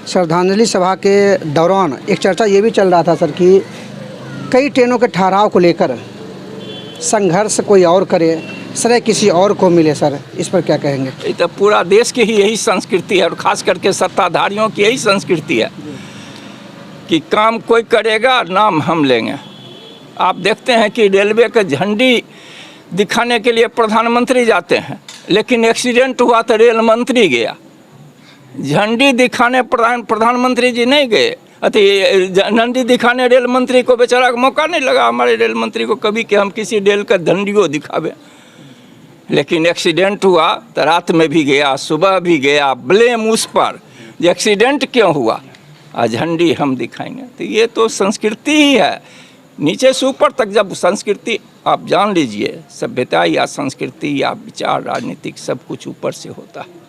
श्रद्धांजलि सभा के दौरान एक चर्चा ये भी चल रहा था सर कि कई ट्रेनों के ठहराव को लेकर संघर्ष कोई और करे, श्रेय किसी और को मिले। सर, इस पर क्या कहेंगे? ये तो पूरा देश की ही यही संस्कृति है और ख़ास करके सत्ताधारियों की यही संस्कृति है कि काम कोई करेगा, नाम हम लेंगे। आप देखते हैं कि रेलवे का झंडी दिखाने के लिए प्रधानमंत्री जाते हैं, लेकिन एक्सीडेंट हुआ तो रेल मंत्री गया। झंडी दिखाने प्रधानमंत्री जी नहीं गए। झंडी दिखाने रेल मंत्री को बेचारा मौका नहीं लगा, हमारे रेल मंत्री को कभी कि हम किसी रेल का झंडी को दिखावे। लेकिन एक्सीडेंट हुआ तो रात में भी गया, सुबह भी गया। ब्लेम उस पर जो एक्सीडेंट क्यों हुआ, झंडी हम दिखाएंगे। तो ये तो संस्कृति ही है। नीचे से ऊपर तक जब संस्कृति आप जान लीजिए, सभ्यता या संस्कृति या विचार राजनीतिक सब कुछ ऊपर से होता है।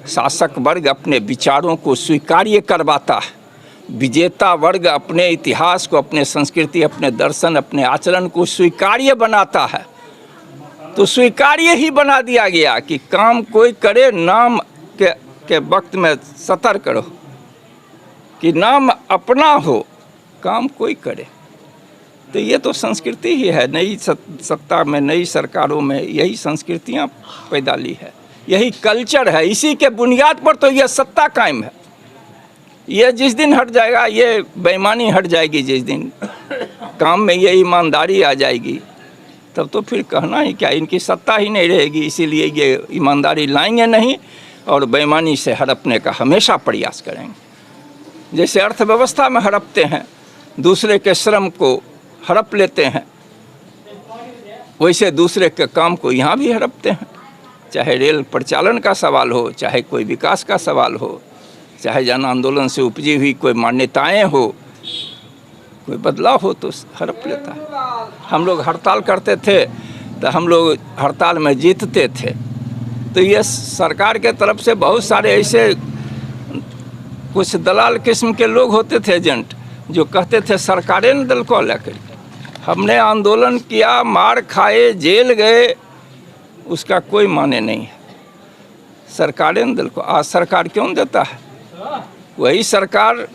शासक वर्ग अपने विचारों को स्वीकार्य करवाता है, विजेता वर्ग अपने इतिहास को, अपने संस्कृति, अपने दर्शन, अपने आचरण को स्वीकार्य बनाता है। तो स्वीकार्य ही बना दिया गया कि काम कोई करे, नाम के वक्त में सतर्क रहो कि नाम अपना हो, काम कोई करे। तो ये तो संस्कृति ही है। नई सत्ता में, नई सरकारों में यही संस्कृतियाँ पैदा ली है, यही कल्चर है। इसी के बुनियाद पर तो यह सत्ता कायम है। ये जिस दिन हट जाएगा, ये बेईमानी हट जाएगी, जिस दिन काम में ये ईमानदारी आ जाएगी, तब तो फिर कहना ही क्या, इनकी सत्ता ही नहीं रहेगी। इसीलिए ये ईमानदारी लाएंगे नहीं और बेईमानी से हड़पने का हमेशा प्रयास करेंगे। जैसे अर्थव्यवस्था में हड़पते हैं, दूसरे के श्रम को हड़प लेते हैं, वैसे दूसरे के काम को यहाँ भी हड़पते हैं। चाहे रेल परिचालन का सवाल हो, चाहे कोई विकास का सवाल हो, चाहे जन आंदोलन से उपजी हुई कोई मान्यताएं हो, कोई बदलाव हो, तो हड़प लेता है। हम लोग हड़ताल करते थे तो हम लोग हड़ताल में जीतते थे। तो ये सरकार के तरफ से बहुत सारे ऐसे कुछ दलाल किस्म के लोग होते थे, एजेंट, जो कहते थे सरकारें ने दल को लेकर। हमने आंदोलन किया, मार खाए, जेल गए, उसका कोई माने नहीं है। सरकारें ने दल को, आज सरकार क्यों देता है? वही सरकार,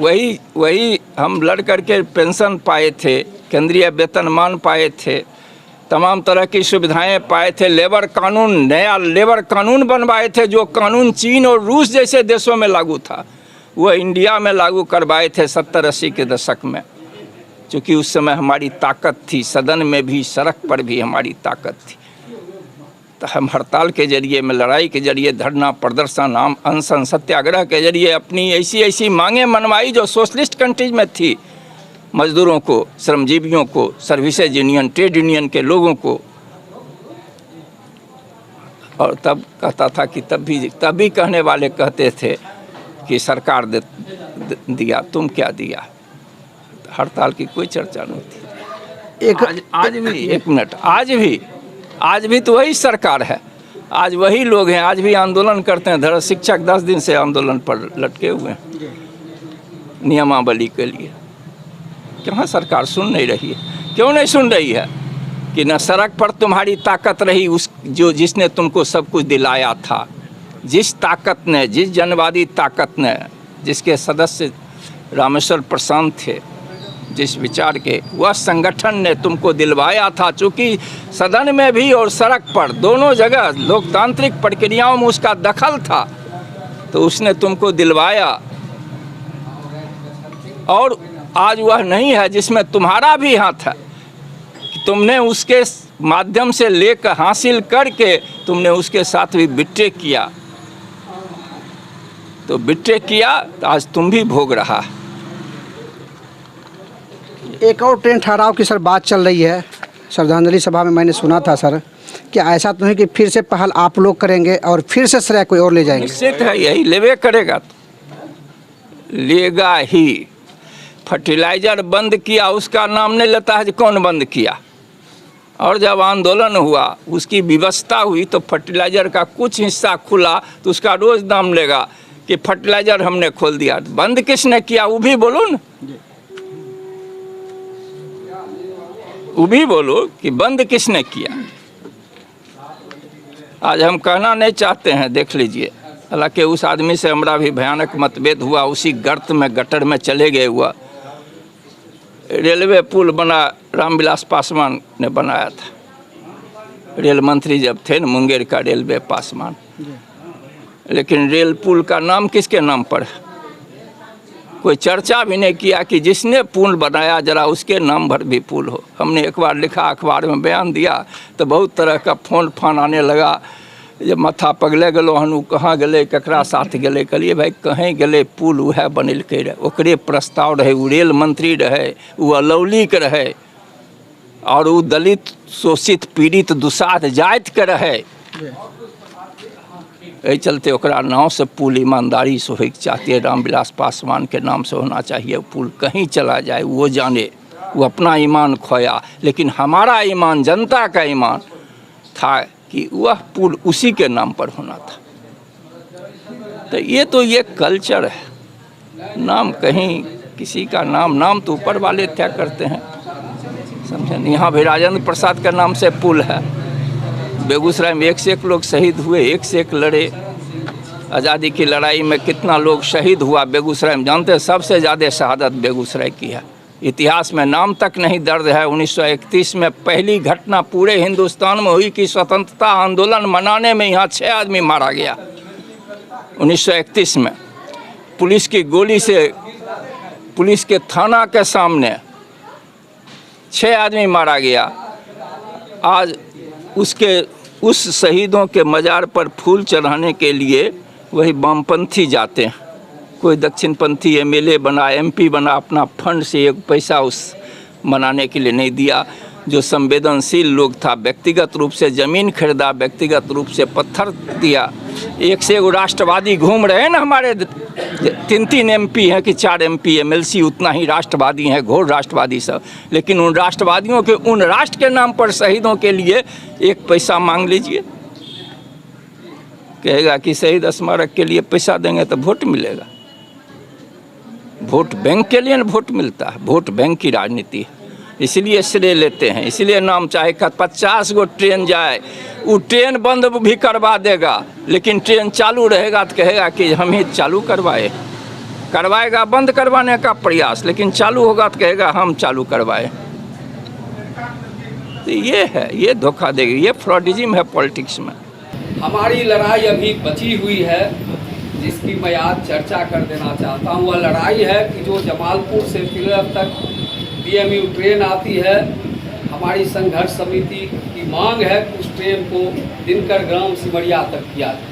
वही हम लड़ करके पेंशन पाए थे, केंद्रीय वेतनमान पाए थे, तमाम तरह की सुविधाएं पाए थे, लेबर कानून, नया लेबर कानून बनवाए थे। जो कानून चीन और रूस जैसे देशों में लागू था, वह इंडिया में लागू करवाए थे 70-80 के दशक में। क्योंकि उस समय हमारी ताकत थी, सदन में भी, सड़क पर भी हमारी ताकत थी। तो हम हड़ताल के जरिए में, लड़ाई के जरिए, धरना प्रदर्शन, अनशन, सत्याग्रह के जरिए अपनी ऐसी मांगें मनवाई जो सोशलिस्ट कंट्रीज में थी। मजदूरों को, श्रमजीवियों को, सर्विसेज यूनियन, ट्रेड यूनियन के लोगों को। और तब कहता था कि तब भी कहने वाले कहते थे कि सरकार दिया, तुम क्या दिया। हड़ताल की कोई चर्चा नहीं थी। आज भी, एक मिनट, आज भी तो वही सरकार है, आज वही लोग हैं, आज भी आंदोलन करते हैं। शिक्षक 10 दिन से आंदोलन पर लटके हुए हैं नियमावली के लिए। कहाँ सरकार सुन नहीं रही है? क्यों नहीं सुन रही है? कि न सड़क पर तुम्हारी ताकत रही, जिसने तुमको सब कुछ दिलाया था। जिस ताकत ने, जिस जनवादी ताकत ने, जिसके सदस्य रामेश्वर प्रशांत थे, जिस विचार के, वह संगठन ने तुमको दिलवाया था। चूँकि सदन में भी और सड़क पर, दोनों जगह लोकतांत्रिक प्रक्रियाओं में उसका दखल था, तो उसने तुमको दिलवाया। और आज वह नहीं है जिसमें तुम्हारा भी हाथ है कि तुमने उसके माध्यम से लेकर, हासिल करके तुमने उसके साथ भी बिट्रे किया। तो बिट्रे किया तो आज तुम भी भोग रहा है। एक और ट्रेन ठहराव की सर बात चल रही है श्रद्धांजलि सभा में। मैंने सुना था सर कि ऐसा तो नहीं कि फिर से पहल आप लोग करेंगे और फिर से श्रेय कोई और ले जाएंगे? निश्चित है, यही लेवे करेगा, तो लेगा ही। फर्टिलाइजर बंद किया, उसका नाम नहीं लेता है कि कौन बंद किया। और जब आंदोलन हुआ, उसकी व्यवस्था हुई, तो फर्टिलाइजर का कुछ हिस्सा खुला, तो उसका रोज नाम लेगा कि फर्टिलाइजर हमने खोल दिया। बंद किसने किया, वो भी बोलो ना, वो भी बोलो कि बंद किसने किया। आज हम कहना नहीं चाहते हैं, देख लीजिए हालांकि उस आदमी से हमारा भी भयानक मतभेद हुआ, उसी गर्त में गटर में चले गए हुआ। रेलवे पुल बना रामविलास पासवान ने बनाया था, रेल मंत्री जब थे न, मुंगेर का रेलवे पासवान। लेकिन रेल पुल का नाम किसके नाम पर है? कोई चर्चा भी नहीं किया कि जिसने पुल बनाया जरा उसके नाम पर भी पुल हो। हमने एक बार लिखा, अखबार में बयान दिया, तो बहुत तरह का फोन फान आने लगा। जब माथा पगले गलो हनु कहाँ गले, ककरा साथ गले, कहलिए भाई कहीं गले, पुल वह बनेलकै रहे, ओकरे प्रस्ताव रहे, वो रेल मंत्री रहे, वो अलौली के रहे, और वो दलित शोषित पीड़ित दुसाध जाति के रहे। यही चलते ओकरा नाव से पुल ईमानदारी से होइक चाहती है, रामविलास पासवान के नाम से होना चाहिए। पुल कहीं चला जाए वो जाने, वो अपना ईमान खोया, लेकिन हमारा ईमान, जनता का ईमान था कि वह पुल उसी के नाम पर होना था। तो ये कल्चर है, नाम कहीं किसी का नाम तो ऊपर वाले तय करते हैं, समझे। यहाँ भी राजेंद्र प्रसाद के नाम से पुल है। बेगूसराय में 1 से 1 लोग शहीद हुए, 1 से 1 लड़े। आज़ादी की लड़ाई में कितना लोग शहीद हुआ बेगूसराय में, जानते हैं? सबसे ज़्यादा शहादत बेगूसराय की है। इतिहास में नाम तक नहीं दर्ज है। 1931 में पहली घटना पूरे हिंदुस्तान में हुई कि स्वतंत्रता आंदोलन मनाने में यहाँ 6 आदमी मारा गया। 1931 में पुलिस की गोली से, पुलिस के थाना के सामने 6 आदमी मारा गया। आज उस शहीदों के मज़ार पर फूल चढ़ाने के लिए वही वामपंथी जाते हैं। कोई दक्षिणपंथी एमएलए बना, एमपी बना, अपना फंड से 1 पैसा उस मनाने के लिए नहीं दिया। जो संवेदनशील लोग था, व्यक्तिगत रूप से ज़मीन खरीदा, व्यक्तिगत रूप से पत्थर दिया। 1 से 1 राष्ट्रवादी घूम रहे हैं ना, हमारे 3 एमपी हैं कि 4 एमपी एमएलसी, उतना ही राष्ट्रवादी हैं, घोर राष्ट्रवादी सब। लेकिन उन राष्ट्रवादियों के, उन राष्ट्र के नाम पर शहीदों के लिए 1 पैसा मांग लीजिए, कहेगा कि शहीद स्मारक के लिए पैसा देंगे तो वोट मिलेगा। वोट बैंक के लिए ना वोट मिलता है, वोट बैंक की राजनीति है। इसलिए श्रेय लेते हैं, इसलिए नाम चाहे 50 गो ट्रेन जाए, वो ट्रेन बंद भी करवा देगा, लेकिन ट्रेन चालू रहेगा तो कहेगा कि हम ही चालू करवाएगा बंद करवाने का प्रयास, लेकिन चालू होगा तो कहेगा हम चालू करवाए। तो ये है, ये धोखा देगी, ये फ्रॉडिज्म है पॉलिटिक्स में। हमारी लड़ाई अभी बची हुई है, जिसकी मैं आज चर्चा कर देना चाहता हूँ। वह लड़ाई है कि जो जमालपुर से तिलक तक DMU ट्रेन आती है, हमारी संघर्ष समिति की मांग है कि उस ट्रेन को दिनकर ग्राम सिमरिया तक किया जाए।